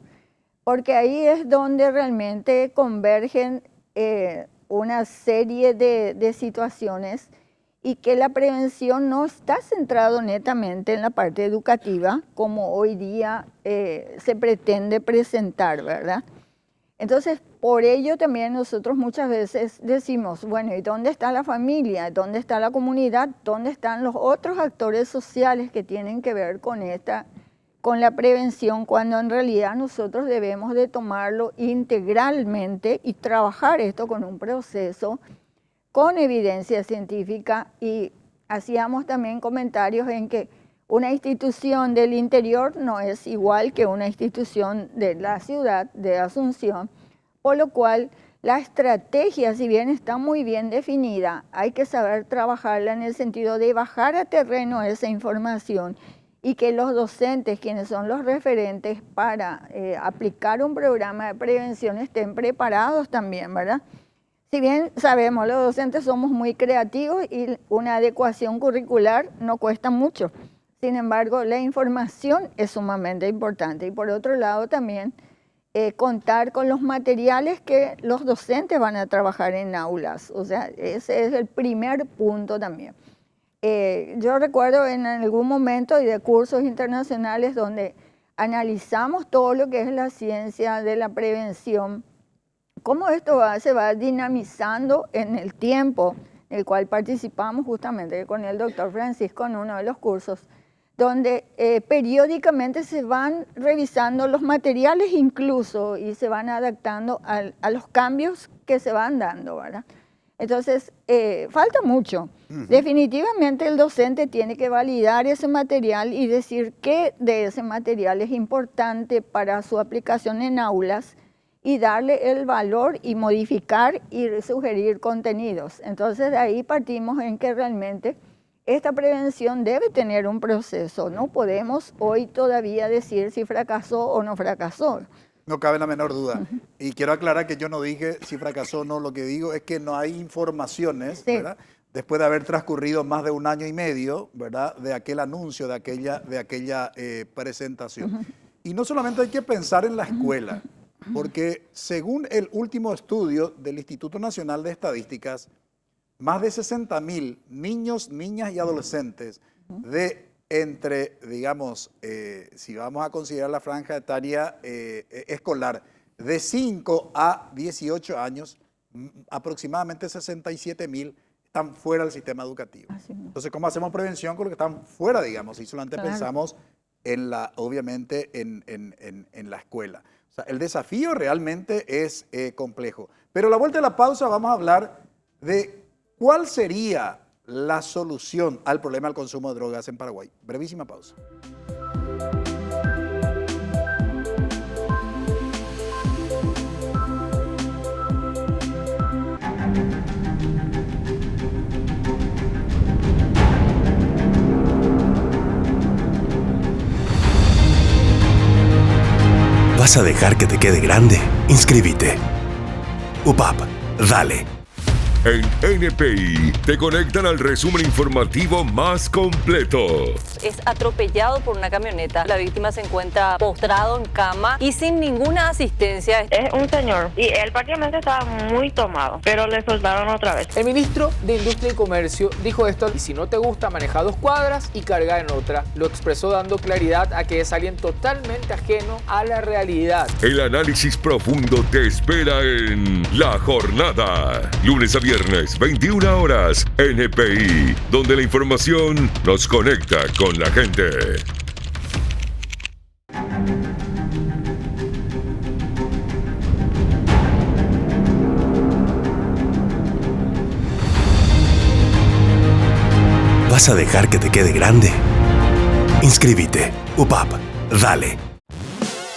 porque ahí es donde realmente convergen una serie de situaciones y que la prevención no está centrado netamente en la parte educativa, como hoy día se pretende presentar, ¿verdad? Entonces, por ello también nosotros muchas veces decimos, bueno, ¿y dónde está la familia? ¿Dónde está la comunidad? ¿Dónde están los otros actores sociales que tienen que ver con la prevención, cuando en realidad nosotros debemos de tomarlo integralmente y trabajar esto con un proceso con evidencia científica? Y hacíamos también comentarios en que una institución del interior no es igual que una institución de la ciudad de Asunción, por lo cual la estrategia, si bien está muy bien definida, hay que saber trabajarla en el sentido de bajar a terreno esa información y que los docentes, quienes son los referentes para aplicar un programa de prevención, estén preparados también, ¿verdad? Si bien sabemos, los docentes somos muy creativos y una adecuación curricular no cuesta mucho. Sin embargo, la información es sumamente importante. Y por otro lado también contar con los materiales que los docentes van a trabajar en aulas. O sea, ese es el primer punto también. Yo recuerdo en algún momento de cursos internacionales donde analizamos todo lo que es la ciencia de la prevención, cómo esto se va dinamizando en el tiempo, en el cual participamos justamente con el doctor Francisco en uno de los cursos, donde periódicamente se van revisando los materiales incluso y se van adaptando a los cambios que se van dando, ¿verdad? Entonces, falta mucho. Definitivamente el docente tiene que validar ese material y decir qué de ese material es importante para su aplicación en aulas y darle el valor y modificar y sugerir contenidos. Entonces, de ahí partimos en que realmente esta prevención debe tener un proceso. No podemos hoy todavía decir si fracasó o no fracasó. No cabe la menor duda. Y quiero aclarar que yo no dije si fracasó o no, lo que digo es que no hay informaciones, ¿verdad? Después de haber transcurrido más de 1 año y medio, ¿verdad? De aquel anuncio, de aquella presentación. Y no solamente hay que pensar en la escuela, porque según el último estudio del Instituto Nacional de Estadísticas, más de 60.000 niños, niñas y adolescentes de entre, digamos, si vamos a considerar la franja etaria escolar, de 5 a 18 años, aproximadamente 67.000 están fuera del sistema educativo. Entonces, ¿cómo hacemos prevención con los que están fuera, digamos? Y solamente pensamos en obviamente, en la escuela. O sea, el desafío realmente es complejo. Pero a la vuelta de la pausa vamos a hablar de cuál sería la solución al problema del consumo de drogas en Paraguay. Brevísima pausa. ¿Vas a dejar que te quede grande? Inscríbete. UPAP, dale. En NPI te conectan al resumen informativo más completo. Es atropellado por una camioneta. La víctima se encuentra postrado en cama y sin ninguna asistencia. Es un señor y él prácticamente estaba muy tomado, pero le soltaron otra vez. El ministro de Industria y Comercio dijo esto: y si no te gusta, maneja 2 cuadras y carga en otra. Lo expresó dando claridad a que es alguien totalmente ajeno a la realidad. El análisis profundo te espera en La Jornada. Lunes a viernes, 21 horas, NPI, donde la información nos conecta con la gente. ¿Vas a dejar que te quede grande? Inscríbete. UPAP, dale.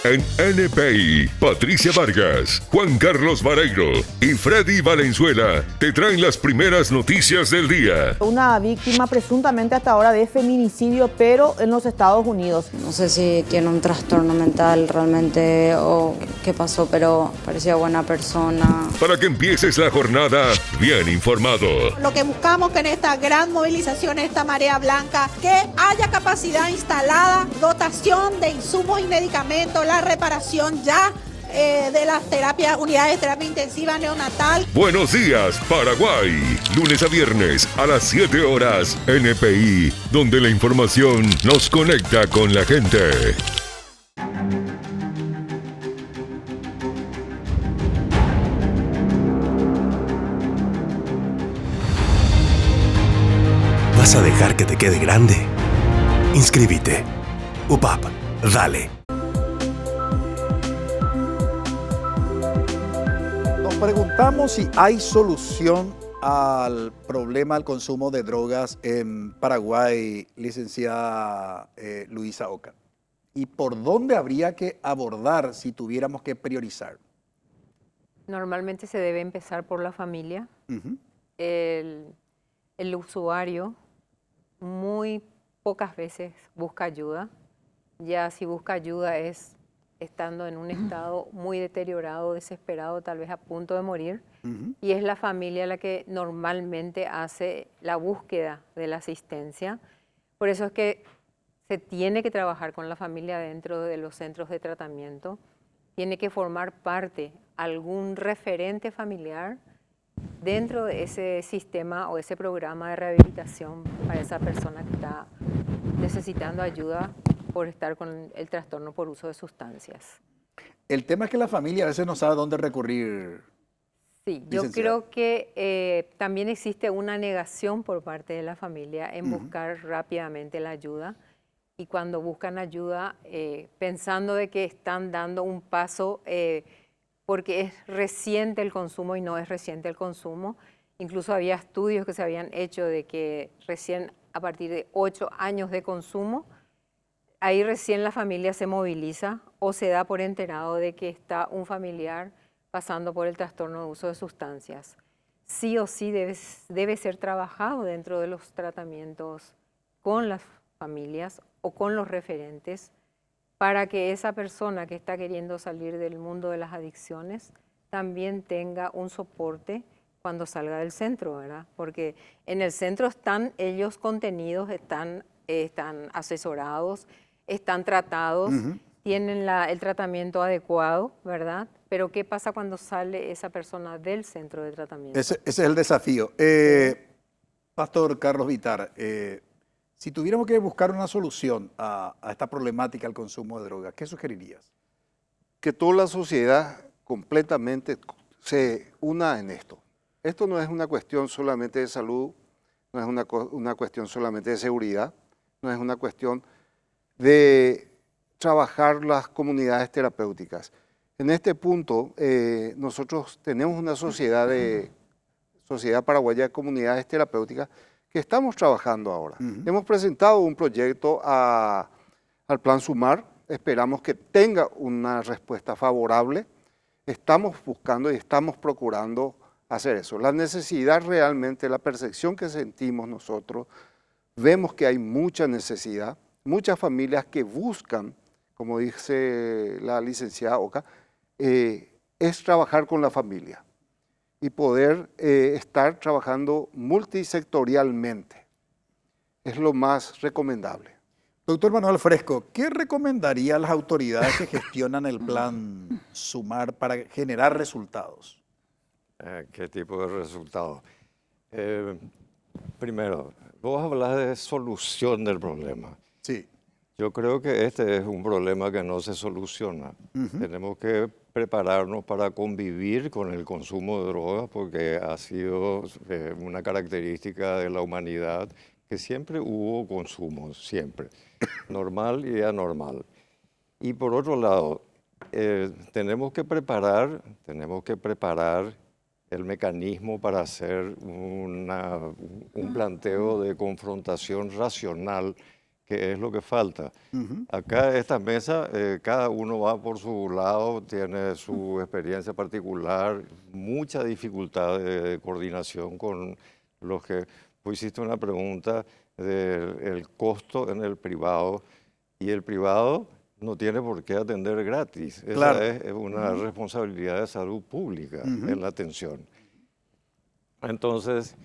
En NPI, Patricia Vargas, Juan Carlos Vareiro y Freddy Valenzuela te traen las primeras noticias del día. Una víctima presuntamente hasta ahora de feminicidio, pero en los Estados Unidos. No sé si tiene un trastorno mental realmente o qué pasó, pero parecía buena persona. Para que empieces la jornada bien informado. Lo que buscamos que en esta gran movilización, esta marea blanca, que haya capacidad instalada, dotación de insumos y medicamentos, la reparación ya de las terapias, unidades de terapia intensiva neonatal. Buenos días, Paraguay. Lunes a viernes a las 7 horas, NPI, donde la información nos conecta con la gente. ¿Vas a dejar que te quede grande? Inscríbete. UPAP, dale. Nos preguntamos si hay solución al problema del consumo de drogas en Paraguay, licenciada Luisa Oca. ¿Y por dónde habría que abordar si tuviéramos que priorizar? Normalmente se debe empezar por la familia. El usuario muy pocas veces busca ayuda. Ya si busca ayuda es estando en un estado muy deteriorado, desesperado, tal vez a punto de morir. Y es la familia la que normalmente hace la búsqueda de la asistencia. Por eso es que se tiene que trabajar con la familia dentro de los centros de tratamiento. Tiene que formar parte algún referente familiar dentro de ese sistema o ese programa de rehabilitación para esa persona que está necesitando ayuda por estar con el trastorno por uso de sustancias. El tema es que la familia a veces no sabe dónde recurrir. Sí, yo creo que también existe una negación por parte de la familia en buscar rápidamente la ayuda. Y cuando buscan ayuda, pensando de que están dando un paso porque es reciente el consumo y no es reciente el consumo, Incluso había estudios que se habían hecho de que recién a partir de 8 años de consumo, ahí recién la familia se moviliza o se da por enterado de que está un familiar pasando por el trastorno de uso de sustancias. Sí o sí debe ser trabajado dentro de los tratamientos con las familias o con los referentes para que esa persona que está queriendo salir del mundo de las adicciones también tenga un soporte cuando salga del centro, ¿verdad? Porque en el centro están ellos contenidos, están asesorados, están tratados, tienen el tratamiento adecuado, ¿verdad? Pero ¿qué pasa cuando sale esa persona del centro de tratamiento? Ese es el desafío. Pastor Carlos Vitar, si tuviéramos que buscar una solución a esta problemática del consumo de drogas, ¿qué sugerirías? Que toda la sociedad completamente se una en esto. Esto no es una cuestión solamente de salud, no es una cuestión solamente de seguridad, no es una cuestión de trabajar las comunidades terapéuticas. En este punto, nosotros tenemos una Sociedad Paraguaya de Comunidades Terapéuticas que estamos trabajando ahora. Hemos presentado un proyecto al Plan Sumar, esperamos que tenga una respuesta favorable. Estamos buscando y estamos procurando hacer eso. La necesidad realmente, la percepción que sentimos nosotros, vemos que hay mucha necesidad, muchas familias que buscan, como dice la licenciada Oca, es trabajar con la familia y poder estar trabajando multisectorialmente. Es lo más recomendable. Doctor Manuel Fresco, ¿qué recomendaría a las autoridades que gestionan el Plan Sumar para generar resultados? ¿Qué tipo de resultados? Primero, vos hablas de solución del problema. Sí. Yo creo que este es un problema que no se soluciona. Tenemos que prepararnos para convivir con el consumo de drogas porque ha sido una característica de la humanidad que siempre hubo consumo, siempre, normal y anormal. Y por otro lado, tenemos que preparar el mecanismo para hacer un planteo de confrontación racional, que es lo que falta. Acá esta mesa, cada uno va por su lado, tiene su experiencia particular, mucha dificultad de coordinación con los que... Pues hiciste una pregunta del costo en el privado, y el privado no tiene por qué atender gratis. Claro. Esa es una responsabilidad de salud pública en la atención. Entonces,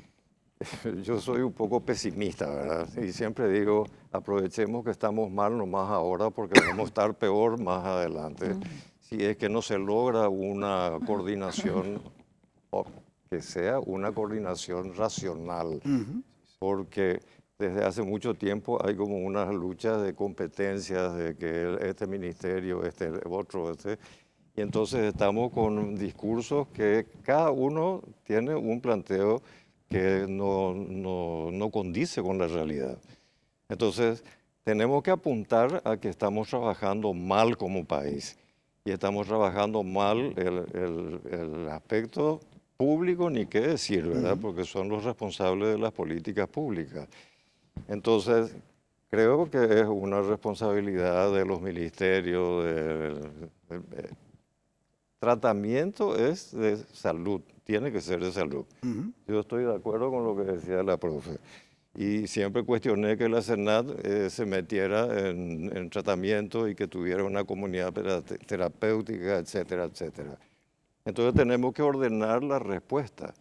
yo soy un poco pesimista, ¿verdad? Y siempre digo, aprovechemos que estamos mal nomás ahora porque vamos a estar peor más adelante. Si es que no se logra una coordinación, o que sea una coordinación racional, porque desde hace mucho tiempo hay como unas luchas de competencias de que este ministerio, este otro, y entonces estamos con discursos que cada uno tiene un planteo que no condice con la realidad. Entonces, tenemos que apuntar a que estamos trabajando mal como país y estamos trabajando mal el aspecto público, ni qué decir, ¿verdad? Porque son los responsables de las políticas públicas. Entonces, creo que es una responsabilidad de los ministerios, tratamiento es de salud, tiene que ser de salud. Yo estoy de acuerdo con lo que decía la profe. Y siempre cuestioné que la CENAT se metiera en tratamiento y que tuviera una comunidad terapéutica, etcétera, etcétera. Entonces tenemos que ordenar la respuesta.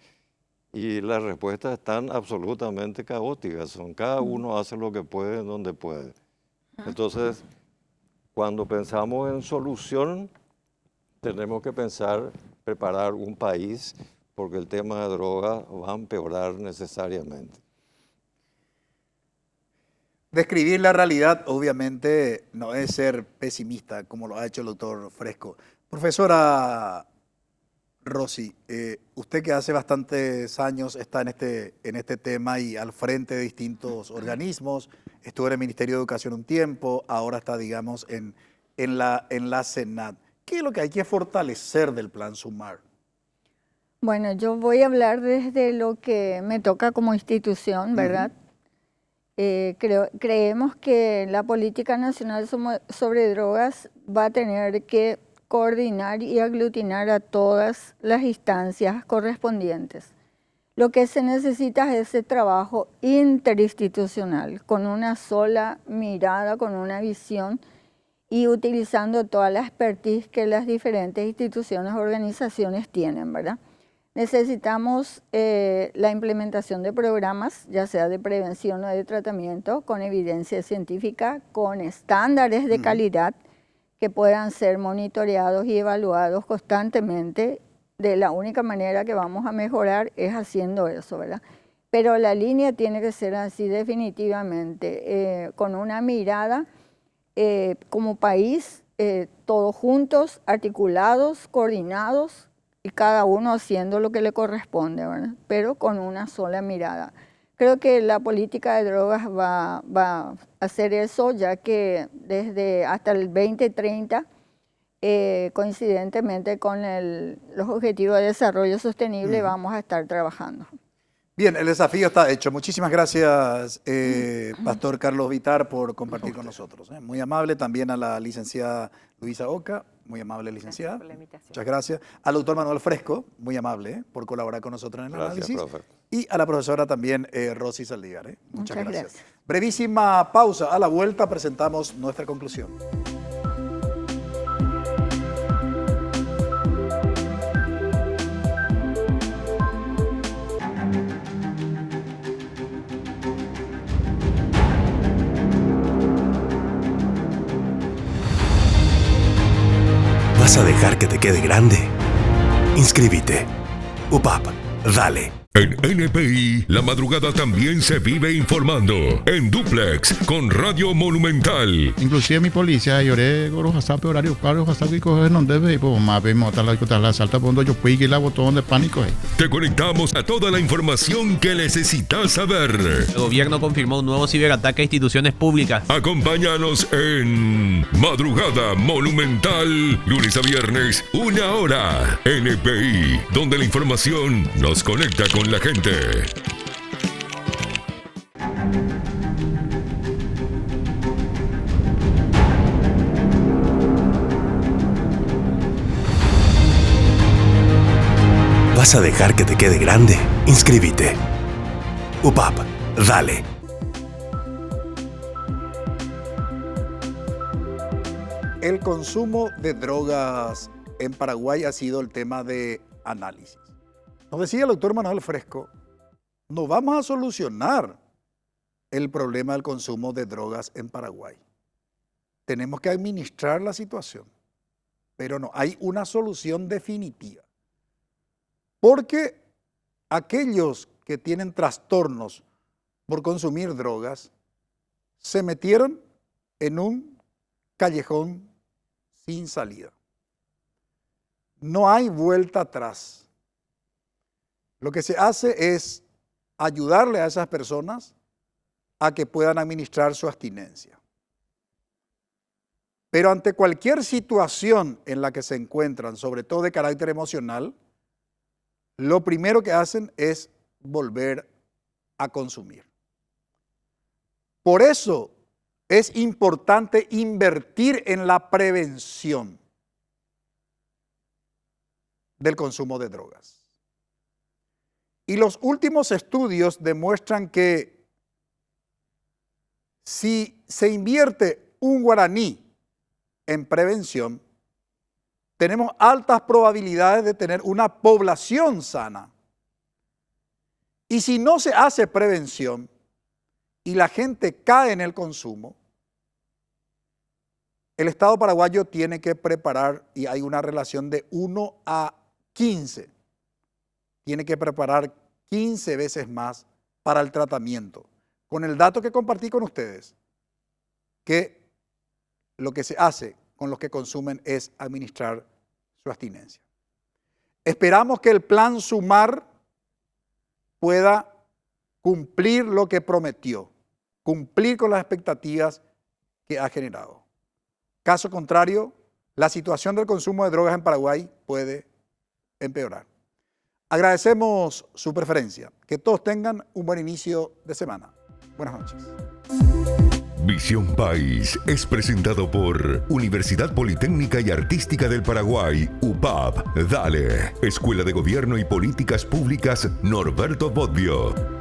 Y las respuestas están absolutamente caóticas. Cada uno hace lo que puede en donde puede. Entonces, cuando pensamos en solución, tenemos que preparar un país, porque el tema de drogas va a empeorar necesariamente. Describir la realidad, obviamente, no es ser pesimista, como lo ha hecho el doctor Fresco. Profesora Rossi, usted que hace bastantes años está en este tema y al frente de distintos organismos, estuvo en el Ministerio de Educación un tiempo, ahora está, digamos, en la CENAT. ¿Qué es lo que hay que fortalecer del Plan Sumar? Bueno, yo voy a hablar desde lo que me toca como institución, ¿verdad? Creemos que la política nacional sobre drogas va a tener que coordinar y aglutinar a todas las instancias correspondientes. Lo que se necesita es ese trabajo interinstitucional, con una sola mirada, con una visión y utilizando toda la expertise que las diferentes instituciones, organizaciones tienen, ¿verdad? Necesitamos la implementación de programas, ya sea de prevención o de tratamiento, con evidencia científica, con estándares de calidad que puedan ser monitoreados y evaluados constantemente. De la única manera que vamos a mejorar es haciendo eso, ¿verdad? Pero la línea tiene que ser así definitivamente, con una mirada como país, todos juntos, articulados, coordinados, y cada uno haciendo lo que le corresponde, ¿verdad? Pero con una sola mirada. Creo que la política de drogas va a hacer eso, ya que desde hasta el 2030, coincidentemente con los Objetivos de Desarrollo Sostenible, vamos a estar trabajando. Bien, el desafío está hecho. Muchísimas gracias, Pastor Carlos Vitar, por compartir con nosotros. Muy amable. También a la licenciada Luisa Oca, muy amable licenciada. Muchas gracias. Al doctor Manuel Fresco, muy amable, por colaborar con nosotros en el análisis. Profe. Y a la profesora también, Rosy Saldívar. Muchas gracias. Brevísima pausa. A la vuelta presentamos nuestra conclusión. ¿Vas a dejar que te quede grande? Inscríbete. UPAP, dale. En NPI, la madrugada también se vive informando. En Duplex, con Radio Monumental. Inclusive mi policía, lloré con los hasape horario, claro, hasape y coger no debe, y pues más vemos la salta cuando yo puedo y la botón de pánico. Te conectamos a toda la información que necesitas saber. El gobierno confirmó un nuevo ciberataque a instituciones públicas. Acompáñanos en Madrugada Monumental, lunes a viernes, 1 hora. NPI, donde la información nos conecta con la gente. ¿Vas a dejar que te quede grande? Inscríbete. UPAP, dale. El consumo de drogas en Paraguay ha sido el tema de análisis. Nos decía el doctor Manuel Fresco, no vamos a solucionar el problema del consumo de drogas en Paraguay. Tenemos que administrar la situación, pero no hay una solución definitiva. Porque aquellos que tienen trastornos por consumir drogas se metieron en un callejón sin salida. No hay vuelta atrás. Lo que se hace es ayudarle a esas personas a que puedan administrar su abstinencia. Pero ante cualquier situación en la que se encuentran, sobre todo de carácter emocional, lo primero que hacen es volver a consumir. Por eso es importante invertir en la prevención del consumo de drogas. Y los últimos estudios demuestran que si se invierte un guaraní en prevención, tenemos altas probabilidades de tener una población sana. Y si no se hace prevención y la gente cae en el consumo, el Estado paraguayo tiene que preparar, y hay una relación de 1 a 15, tiene que preparar 15 veces más para el tratamiento. Con el dato que compartí con ustedes, que lo que se hace con los que consumen es administrar su abstinencia. Esperamos que el plan Sumar pueda cumplir lo que prometió, cumplir con las expectativas que ha generado. Caso contrario, la situación del consumo de drogas en Paraguay puede empeorar. Agradecemos su preferencia. Que todos tengan un buen inicio de semana. Buenas noches. Visión País es presentado por Universidad Politécnica y Artística del Paraguay, UPAP, Dale, Escuela de Gobierno y Políticas Públicas Norberto Bobbio.